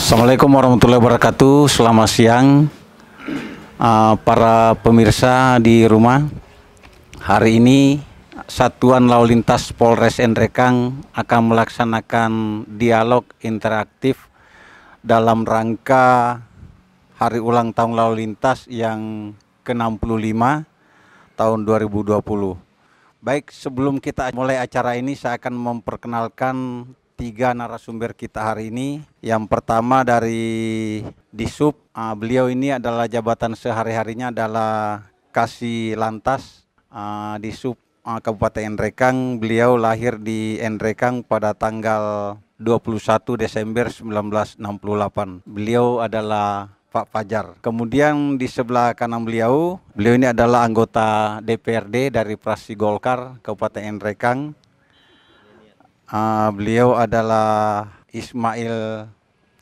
Assalamualaikum warahmatullahi wabarakatuh. Selamat siang para pemirsa di rumah. Hari ini Satuan Lalu Lintas Polres Nrekang akan melaksanakan dialog interaktif dalam rangka Hari Ulang Tahun Lalu Lintas yang ke-65 tahun 2020. Baik, sebelum kita mulai acara ini, saya akan memperkenalkan 3 narasumber kita hari ini. Yang pertama dari Disub, beliau ini adalah jabatan sehari-harinya adalah Kasih Lantas Disub Kabupaten Nrekang. Beliau lahir di Nrekang pada tanggal 21 Desember 1968. Beliau adalah Pak Fajar. Kemudian di sebelah kanan beliau ini adalah anggota DPRD dari fraksi Golkar Kabupaten Nrekang. Beliau adalah Ismail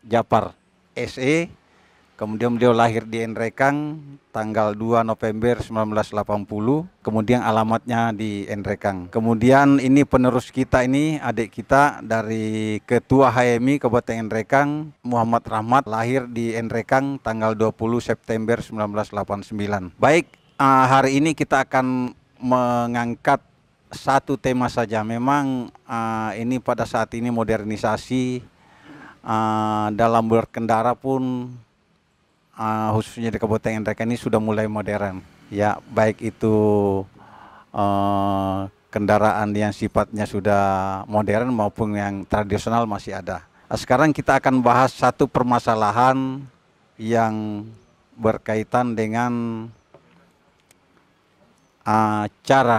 Japar SE. Kemudian beliau lahir di Nrekang tanggal 2 November 1980. Kemudian alamatnya di Nrekang. Kemudian ini penerus kita, ini adik kita dari Ketua HMI Kabupaten Nrekang, Muhammad Rahmat, lahir di Nrekang tanggal 20 September 1989. Baik, hari ini kita akan mengangkat satu tema saja. Memang ini pada saat ini modernisasi dalam berkendara pun khususnya di Kabupaten Nrekang ini sudah mulai modern. Ya, baik itu kendaraan yang sifatnya sudah modern maupun yang tradisional masih ada. Sekarang kita akan bahas satu permasalahan yang berkaitan dengan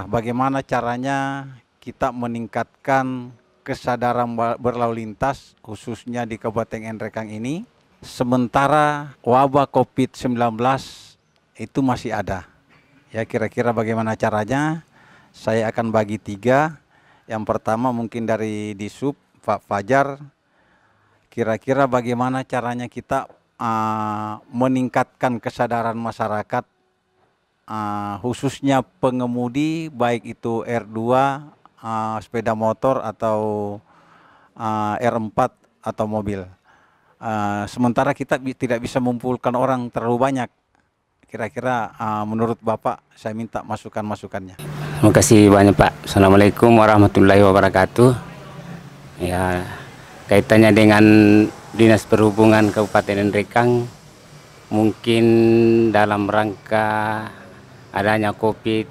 bagaimana caranya kita meningkatkan kesadaran berlalu lintas khususnya di Kabupaten Nrekang ini, sementara wabah COVID-19 itu masih ada. Ya, kira-kira bagaimana caranya? Saya akan bagi 3. Yang pertama mungkin dari Disub, Pak Fajar. Kira-kira bagaimana caranya kita meningkatkan kesadaran masyarakat, khususnya pengemudi baik itu R2, sepeda motor atau R4 atau mobil. Sementara kita tidak bisa mengumpulkan orang terlalu banyak. Kira-kira menurut Bapak, saya minta masukan-masukannya. Terima kasih banyak Pak. Assalamualaikum warahmatullahi wabarakatuh. Ya, kaitannya dengan Dinas Perhubungan Kabupaten Nrekang, mungkin dalam rangka adanya COVID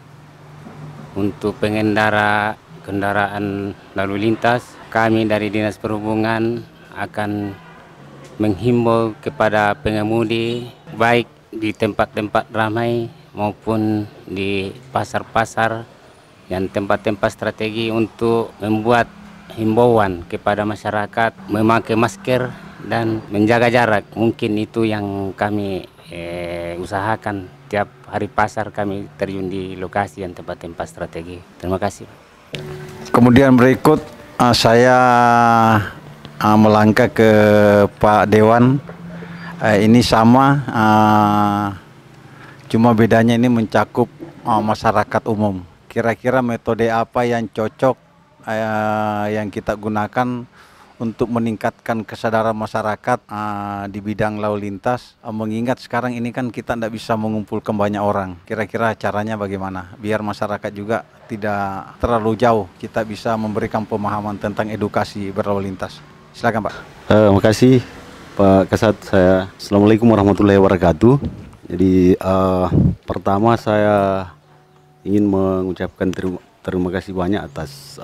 untuk pengendara kendaraan lalu lintas, kami dari Dinas Perhubungan akan menghimbau kepada pengemudi baik di tempat-tempat ramai maupun di pasar-pasar dan tempat-tempat strategi untuk membuat himbauan kepada masyarakat memakai masker dan menjaga jarak. Mungkin itu yang kami usahakan. Tiap hari pasar kami terjun di lokasi dan tempat-tempat strategi. Terima kasih. Kemudian berikut saya melangkah ke Pak Dewan. Ini sama, cuma bedanya ini mencakup masyarakat umum. Kira-kira metode apa yang cocok yang kita gunakan untuk meningkatkan kesadaran masyarakat di bidang lalu lintas, mengingat sekarang ini kan kita tidak bisa mengumpulkan banyak orang. Kira-kira caranya bagaimana biar masyarakat juga tidak terlalu jauh, kita bisa memberikan pemahaman tentang edukasi berlalu lintas. Silakan Pak. Terima kasih Pak Kasat. Assalamualaikum warahmatullahi wabarakatuh. Jadi pertama saya ingin mengucapkan terima kasih banyak atas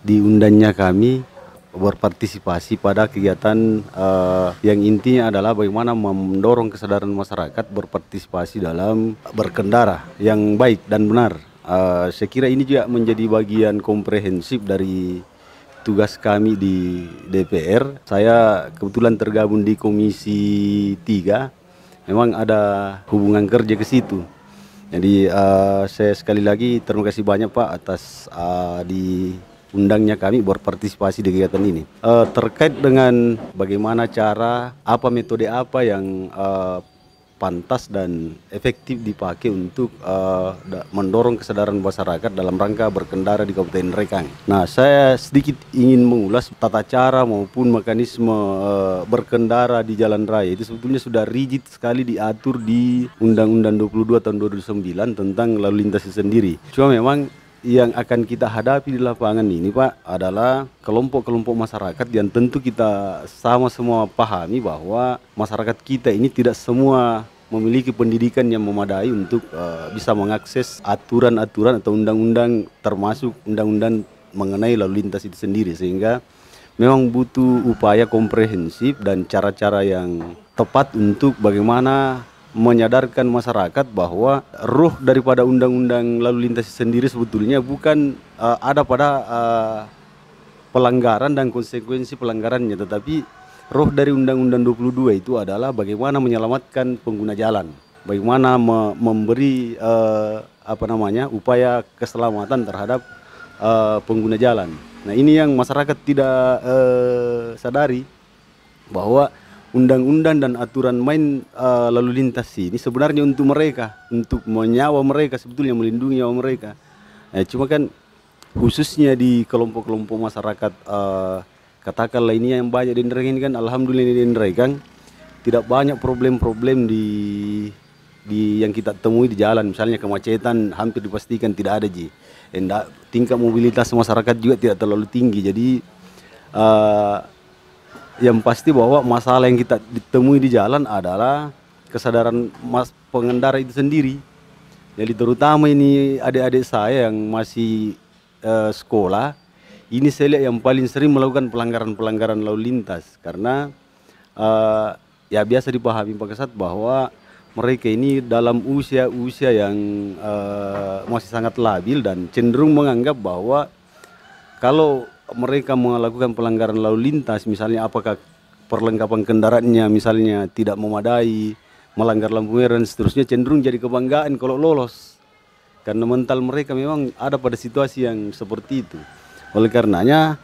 diundangnya kami berpartisipasi pada kegiatan yang intinya adalah bagaimana mendorong kesadaran masyarakat berpartisipasi dalam berkendara yang baik dan benar. Saya kira ini juga menjadi bagian komprehensif dari tugas kami di DPR. Saya kebetulan tergabung di Komisi 3, memang ada hubungan kerja ke situ. Jadi saya sekali lagi terima kasih banyak Pak atas diundangnya kami berpartisipasi di kegiatan ini. Terkait dengan bagaimana cara, apa metode apa yang pantas dan efektif dipakai untuk mendorong kesadaran masyarakat dalam rangka berkendara di Kabupaten Rekang. Nah, saya sedikit ingin mengulas tata cara maupun mekanisme berkendara di jalan raya. Itu sebetulnya sudah rigid sekali diatur di Undang-Undang 22 tahun 2009 tentang lalu lintas itu sendiri. Cuma memang yang akan kita hadapi di lapangan ini, Pak, adalah kelompok-kelompok masyarakat yang tentu kita sama semua pahami bahwa masyarakat kita ini tidak semua memiliki pendidikan yang memadai untuk bisa mengakses aturan-aturan atau undang-undang, termasuk undang-undang mengenai lalu lintas itu sendiri, sehingga memang butuh upaya komprehensif dan cara-cara yang tepat untuk bagaimana menyadarkan masyarakat bahwa ruh daripada undang-undang lalu lintas sendiri sebetulnya bukan ada pada pelanggaran dan konsekuensi pelanggarannya, tetapi ruh dari Undang-Undang 22 itu adalah bagaimana menyelamatkan pengguna jalan, bagaimana memberi upaya keselamatan terhadap pengguna jalan. Nah, ini yang masyarakat tidak sadari, bahwa undang-undang dan aturan main lalu lintas ini sebenarnya untuk mereka, untuk nyawa mereka, sebetulnya melindungi nyawa mereka. Cuma kan khususnya di kelompok-kelompok masyarakat, katakanlah ini yang banyak di Ndereng ini kan, alhamdulillah di Ndereng kan tidak banyak problem-problem di yang kita temui di jalan. Misalnya kemacetan hampir dipastikan tidak ada, Ji. Tingkat mobilitas masyarakat juga tidak terlalu tinggi. Jadi yang pasti bahwa masalah yang kita ditemui di jalan adalah kesadaran pengendara itu sendiri. Jadi terutama ini adik-adik saya yang masih sekolah, ini saya lihat yang paling sering melakukan pelanggaran-pelanggaran lalu lintas. Karena ya biasa dipahami Pak Kasat bahwa mereka ini dalam usia-usia yang masih sangat labil dan cenderung menganggap bahwa kalau mereka melakukan pelanggaran lalu lintas, misalnya apakah perlengkapan kendaraannya misalnya tidak memadai, melanggar lampu merah dan seterusnya, cenderung jadi kebanggaan kalau lolos. Karena mental mereka memang ada pada situasi yang seperti itu. Oleh karenanya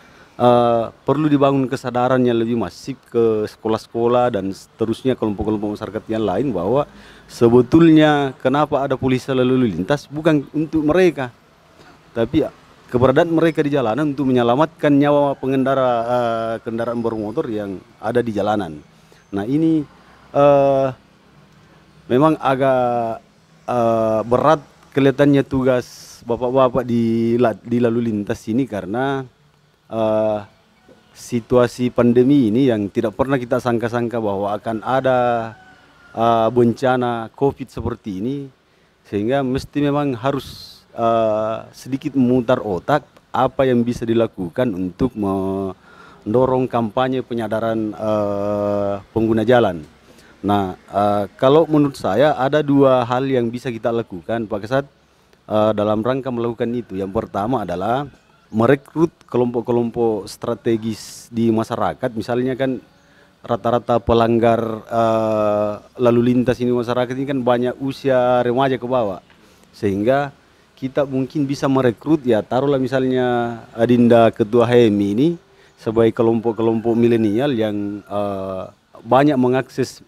perlu dibangun kesadaran yang lebih masif ke sekolah-sekolah dan seterusnya kelompok-kelompok masyarakat yang lain, bahwa sebetulnya kenapa ada polisi lalu lintas bukan untuk mereka, tapi keberadaan mereka di jalanan untuk menyelamatkan nyawa pengendara kendaraan bermotor yang ada di jalanan. Nah, ini memang agak berat kelihatannya tugas bapak-bapak di lalu lintas ini, karena situasi pandemi ini yang tidak pernah kita sangka-sangka bahwa akan ada bencana COVID seperti ini, sehingga mesti memang harus sedikit memutar otak apa yang bisa dilakukan untuk mendorong kampanye penyadaran pengguna jalan. Nah, kalau menurut saya ada dua hal yang bisa kita lakukan Pak Kasat dalam rangka melakukan itu. Yang pertama adalah merekrut kelompok-kelompok strategis di masyarakat. Misalnya kan rata-rata pelanggar lalu lintas ini masyarakat ini kan banyak usia remaja ke bawah, sehingga kita mungkin bisa merekrut, ya taruhlah misalnya Adinda Ketua HMI ini sebagai kelompok-kelompok milenial yang banyak mengakses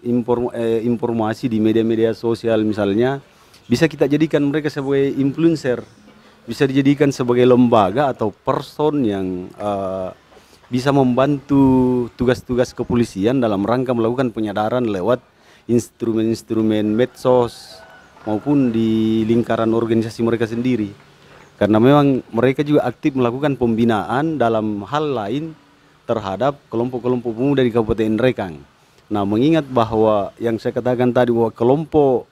informasi di media-media sosial misalnya, bisa kita jadikan mereka sebagai influencer, bisa dijadikan sebagai lembaga atau person yang bisa membantu tugas-tugas kepolisian dalam rangka melakukan penyadaran lewat instrumen-instrumen medsos maupun di lingkaran organisasi mereka sendiri. Karena memang mereka juga aktif melakukan pembinaan dalam hal lain terhadap kelompok-kelompok pemuda di Kabupaten Rekang. Nah, mengingat bahwa yang saya katakan tadi bahwa kelompok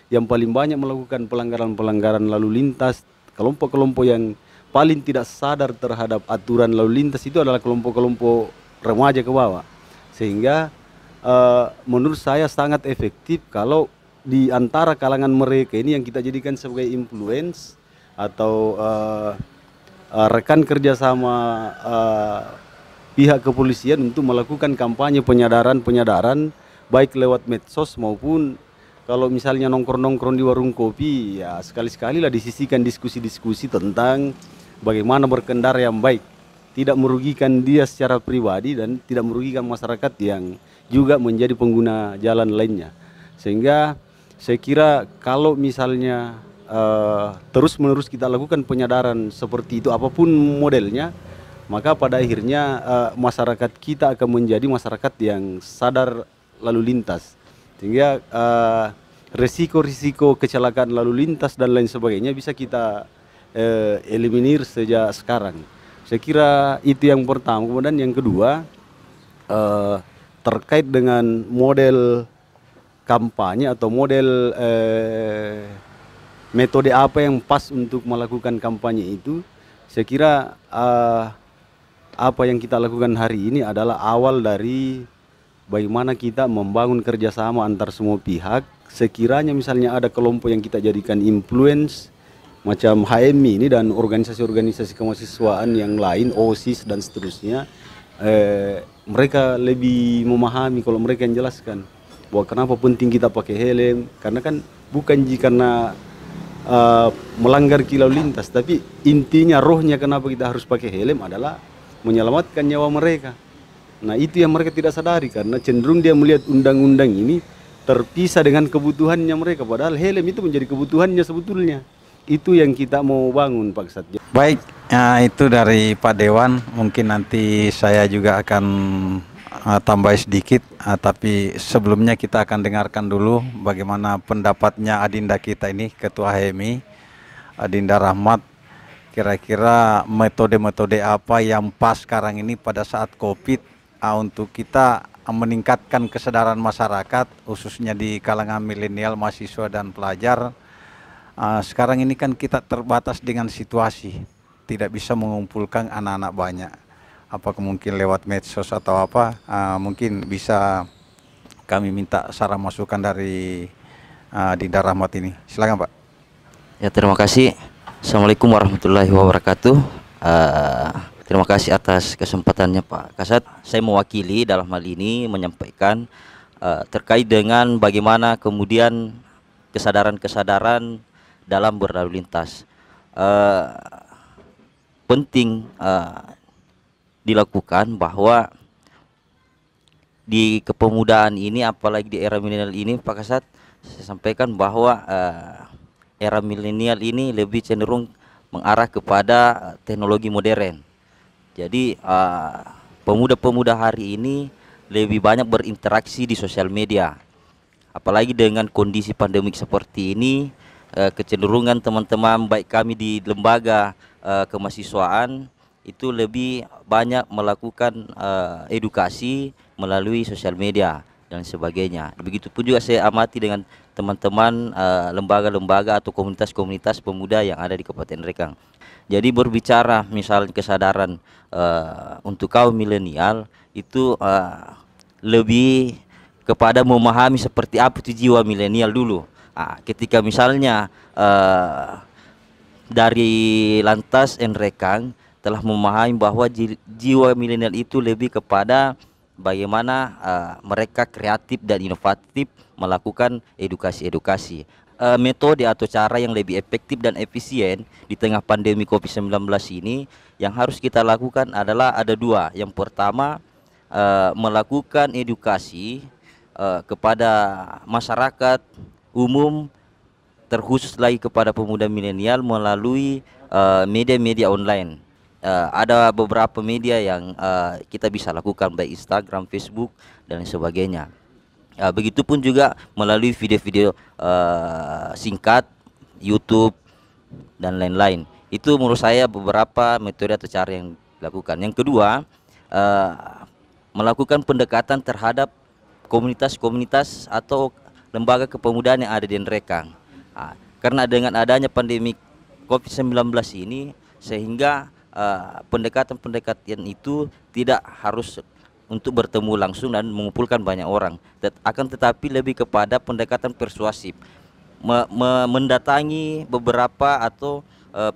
yang paling banyak melakukan pelanggaran-pelanggaran lalu lintas, kelompok-kelompok yang paling tidak sadar terhadap aturan lalu lintas itu adalah kelompok-kelompok remaja ke bawah. Sehingga menurut saya sangat efektif kalau di antara kalangan mereka ini yang kita jadikan sebagai influence atau rekan kerjasama pihak kepolisian untuk melakukan kampanye penyadaran baik lewat medsos maupun kalau misalnya nongkrong-nongkrong di warung kopi, ya sekali-sekali lah disisikan diskusi-diskusi tentang bagaimana berkendara yang baik, tidak merugikan dia secara pribadi dan tidak merugikan masyarakat yang juga menjadi pengguna jalan lainnya. Sehingga saya kira kalau misalnya terus-menerus kita lakukan penyadaran seperti itu apapun modelnya, maka pada akhirnya masyarakat kita akan menjadi masyarakat yang sadar lalu lintas. Sehingga risiko-risiko kecelakaan lalu lintas dan lain sebagainya bisa kita eliminir sejak sekarang. Saya kira itu yang pertama. Kemudian yang kedua, terkait dengan model kampanye atau model metode apa yang pas untuk melakukan kampanye itu, saya kira apa yang kita lakukan hari ini adalah awal dari bagaimana kita membangun kerjasama antar semua pihak. Sekiranya misalnya ada kelompok yang kita jadikan influence macam HMI ini dan organisasi-organisasi kemahasiswaan yang lain, OSIS dan seterusnya, mereka lebih memahami kalau mereka yang jelaskan bahwa kenapa penting kita pakai helm, karena kan bukan karena melanggar kilau lintas, tapi intinya rohnya kenapa kita harus pakai helm adalah menyelamatkan nyawa mereka. Nah itu yang mereka tidak sadari, karena cenderung dia melihat undang-undang ini terpisah dengan kebutuhannya mereka, padahal helm itu menjadi kebutuhannya sebetulnya. Itu yang kita mau bangun, Pak Satya. Baik, itu dari Pak Dewan. Mungkin nanti saya juga akan tambah sedikit, tapi sebelumnya kita akan dengarkan dulu bagaimana pendapatnya Adinda kita ini, Ketua HMI, Adinda Rahmat. Kira-kira metode-metode apa yang pas sekarang ini pada saat COVID untuk kita meningkatkan kesadaran masyarakat, khususnya di kalangan milenial, mahasiswa dan pelajar. Sekarang ini kan kita terbatas dengan situasi, tidak bisa mengumpulkan anak-anak banyak. Apakah mungkin lewat medsos atau apa, mungkin bisa kami minta saran masukan dari Dinda Rahmat ini. Silakan Pak. Ya, terima kasih. Assalamualaikum warahmatullahi wabarakatuh. Terima kasih atas kesempatannya Pak Kasat. Saya mewakili dalam hal ini menyampaikan terkait dengan bagaimana kemudian kesadaran-kesadaran dalam berlalu lintas penting dilakukan, bahwa di kepemudaan ini, apalagi di era milenial ini Pak Kasat, saya sampaikan bahwa era milenial ini lebih cenderung mengarah kepada teknologi modern. Jadi pemuda-pemuda hari ini lebih banyak berinteraksi di sosial media, apalagi dengan kondisi pandemik seperti ini. Kecenderungan teman-teman baik kami di lembaga kemahasiswaan itu lebih banyak melakukan edukasi melalui sosial media dan sebagainya. Begitupun juga saya amati dengan teman-teman lembaga-lembaga atau komunitas-komunitas pemuda yang ada di Kabupaten Rekang. Jadi berbicara misalnya kesadaran untuk kaum milenial itu lebih kepada memahami seperti apa itu jiwa milenial dulu. Ketika misalnya dari Lantas Rekang telah memahami bahwa jiwa milenial itu lebih kepada bagaimana mereka kreatif dan inovatif melakukan edukasi-edukasi. Metode atau cara yang lebih efektif dan efisien di tengah pandemi COVID-19 ini yang harus kita lakukan adalah ada dua. Yang pertama, melakukan edukasi kepada masyarakat umum, terkhusus lagi kepada pemuda milenial melalui media-media online. Ada beberapa media yang kita bisa lakukan, baik Instagram, Facebook dan sebagainya. Begitupun juga melalui video-video singkat, YouTube dan lain-lain. Itu menurut saya beberapa metode atau cara yang dilakukan. Yang kedua, melakukan pendekatan terhadap komunitas-komunitas atau lembaga kepemudaan yang ada di Rekang. Karena dengan adanya pandemi COVID-19 ini, sehingga pendekatan-pendekatan itu tidak harus untuk bertemu langsung dan mengumpulkan banyak orang, akan tetapi lebih kepada pendekatan persuasif, mendatangi beberapa atau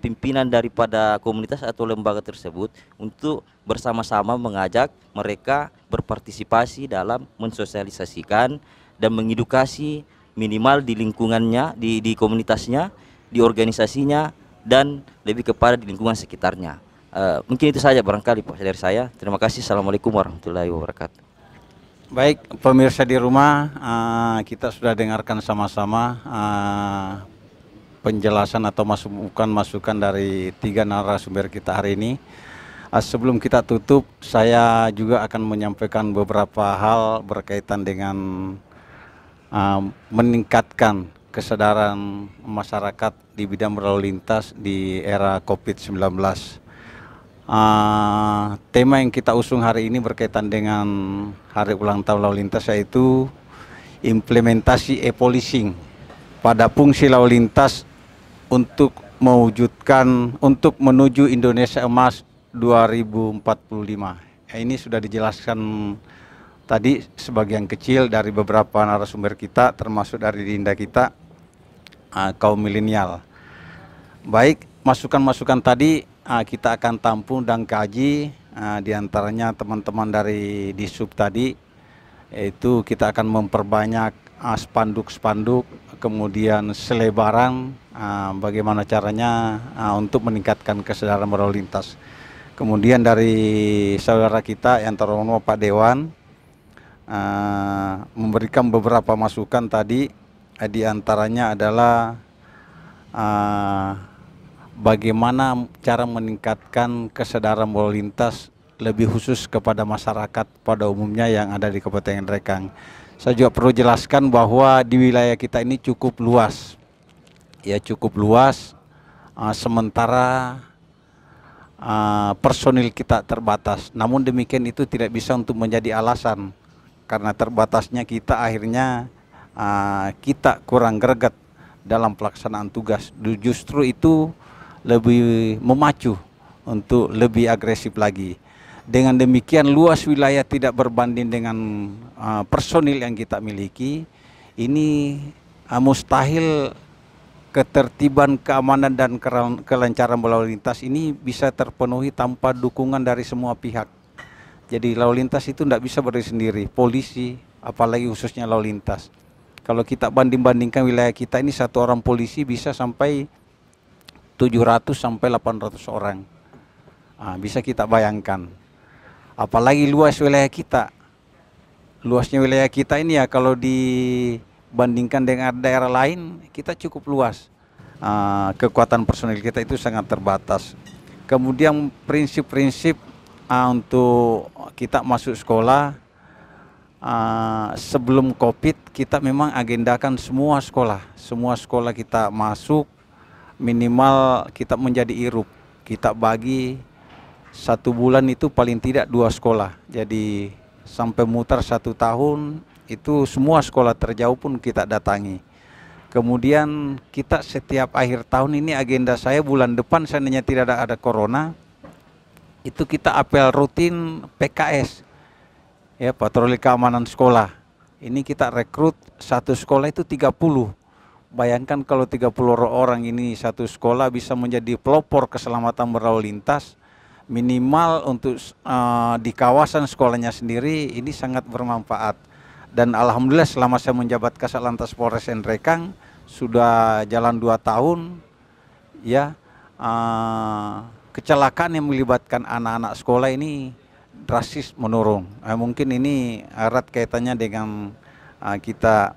pimpinan daripada komunitas atau lembaga tersebut untuk bersama-sama mengajak mereka berpartisipasi dalam mensosialisasikan dan mengedukasi minimal di lingkungannya, di komunitasnya, di organisasinya, dan lebih kepada di lingkungan sekitarnya. Mungkin itu saja barangkali Pak dari saya. Terima kasih. Assalamualaikum warahmatullahi wabarakatuh. Baik, pemirsa di rumah, kita sudah dengarkan sama-sama penjelasan atau masukan-masukan dari 3 narasumber kita hari ini. Sebelum kita tutup, saya juga akan menyampaikan beberapa hal berkaitan dengan meningkatkan kesadaran masyarakat di bidang berlalu lintas di era COVID-19. Tema yang kita usung hari ini berkaitan dengan hari ulang tahun lalu lintas, yaitu implementasi e-policing pada fungsi lalu lintas untuk untuk menuju Indonesia Emas 2045. Ini sudah dijelaskan tadi sebagian kecil dari beberapa narasumber kita, termasuk dari Dinda kita, kaum milenial. Baik, masukan-masukan tadi kita akan tampung dan kaji, diantaranya teman-teman dari Disub tadi, yaitu kita akan memperbanyak spanduk-spanduk, kemudian selebaran, bagaimana caranya untuk meningkatkan kesadaran berlalu lintas. Kemudian dari saudara kita yang terhormat Pak Dewan memberikan beberapa masukan tadi, diantaranya adalah bagaimana cara meningkatkan kesadaran berlalu lintas lebih khusus kepada masyarakat pada umumnya yang ada di Kabupaten Nrekang. Saya juga perlu jelaskan bahwa di wilayah kita ini cukup luas, ya cukup luas, sementara personil kita terbatas. Namun demikian itu tidak bisa untuk menjadi alasan, karena terbatasnya kita akhirnya kita kurang greget dalam pelaksanaan tugas. Justru itu lebih memacu untuk lebih agresif lagi. Dengan demikian luas wilayah tidak berbanding dengan personil yang kita miliki, ini mustahil ketertiban, keamanan dan kelancaran berlalu lintas ini bisa terpenuhi tanpa dukungan dari semua pihak. Jadi lalu lintas itu tidak bisa berdiri sendiri, polisi apalagi khususnya lalu lintas. Kalau kita banding-bandingkan wilayah kita ini, satu orang polisi bisa sampai 700 sampai 800 orang. Bisa kita bayangkan. Apalagi luas wilayah kita. Luasnya wilayah kita ini ya, kalau dibandingkan dengan daerah lain, kita cukup luas. Kekuatan personil kita itu sangat terbatas. Kemudian prinsip-prinsip untuk kita masuk sekolah, sebelum COVID kita memang agendakan semua sekolah kita masuk, minimal kita menjadi irup. Kita bagi 1 bulan itu paling tidak 2 sekolah. Jadi sampai mutar 1 tahun itu semua sekolah terjauh pun kita datangi. Kemudian kita setiap akhir tahun ini, agenda saya bulan depan seandainya tidak ada corona, itu kita apel rutin PKS, ya, patroli keamanan sekolah. Ini kita rekrut satu sekolah itu 30. Bayangkan kalau 30 orang ini satu sekolah bisa menjadi pelopor keselamatan berlalu lintas, minimal untuk di kawasan sekolahnya sendiri ini sangat bermanfaat. Dan alhamdulillah selama saya menjabat Kasat Lantas Polres Nrekang sudah jalan 2 tahun, ya, kecelakaan yang melibatkan anak-anak sekolah ini drastis menurun. Mungkin ini erat kaitannya dengan kita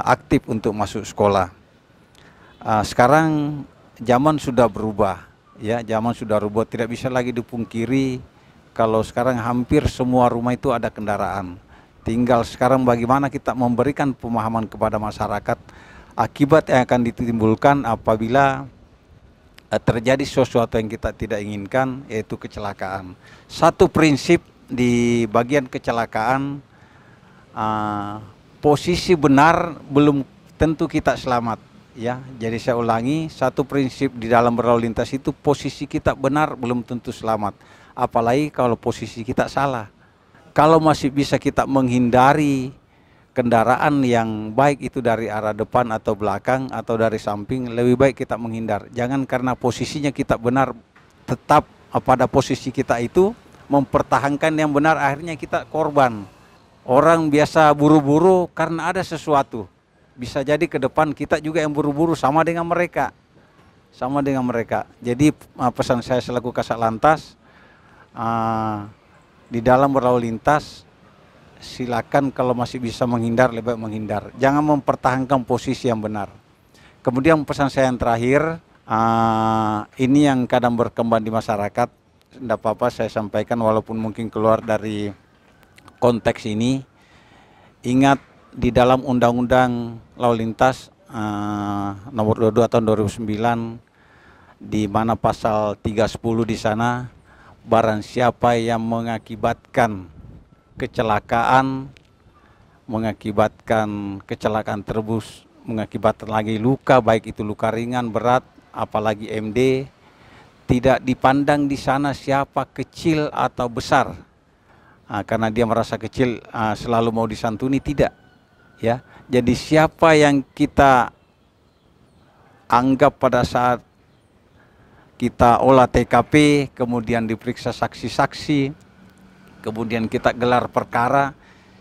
aktif untuk masuk sekolah. Sekarang zaman sudah berubah, ya, zaman sudah berubah, tidak bisa lagi dipungkiri kalau sekarang hampir semua rumah itu ada kendaraan. Tinggal sekarang bagaimana kita memberikan pemahaman kepada masyarakat akibat yang akan ditimbulkan apabila terjadi sesuatu yang kita tidak inginkan, yaitu kecelakaan. Satu prinsip di bagian kecelakaan, posisi benar belum tentu kita selamat, ya. Jadi saya ulangi, satu prinsip di dalam berlalu lintas itu posisi kita benar belum tentu selamat, apalagi kalau posisi kita salah. Kalau masih bisa kita menghindari kendaraan yang baik itu dari arah depan atau belakang atau dari samping, lebih baik kita menghindar. Jangan karena posisinya kita benar tetap pada posisi kita itu mempertahankan yang benar, akhirnya kita korban. Orang biasa buru-buru karena ada sesuatu. Bisa jadi ke depan kita juga yang buru-buru sama dengan mereka. Sama dengan mereka. Jadi pesan saya selaku Kasat Lantas, di dalam berlalu lintas silakan kalau masih bisa menghindar, lebih baik menghindar. Jangan mempertahankan posisi yang benar. Kemudian pesan saya yang terakhir, ini yang kadang berkembang di masyarakat, tidak apa-apa saya sampaikan walaupun mungkin keluar dari konteks ini. Ingat di dalam Undang-Undang Lalu Lintas nomor 22 tahun 2009, di mana pasal 310 di sana, barang siapa yang mengakibatkan kecelakaan terbus, mengakibatkan lagi luka, baik itu luka ringan, berat, apalagi MD, tidak dipandang di sana siapa kecil atau besar. Karena dia merasa kecil selalu mau disantuni, tidak. Ya, jadi siapa yang kita anggap pada saat kita olah TKP, kemudian diperiksa saksi-saksi, kemudian kita gelar perkara,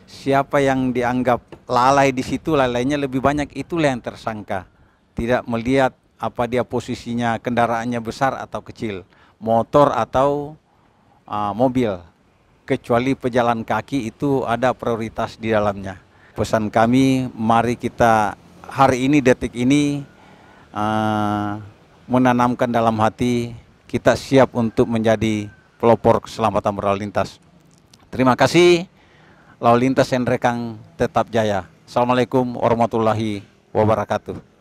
siapa yang dianggap lalai di situ, lalainya lebih banyak, itulah yang tersangka. Tidak melihat apa dia posisinya, kendaraannya besar atau kecil, motor atau mobil, kecuali pejalan kaki itu ada prioritas di dalamnya. Pesan kami, mari kita hari ini, detik ini, menanamkan dalam hati kita siap untuk menjadi pelopor keselamatan berlalu lintas. Terima kasih. Lalu lintas NREKANG tetap jaya. Assalamualaikum warahmatullahi wabarakatuh.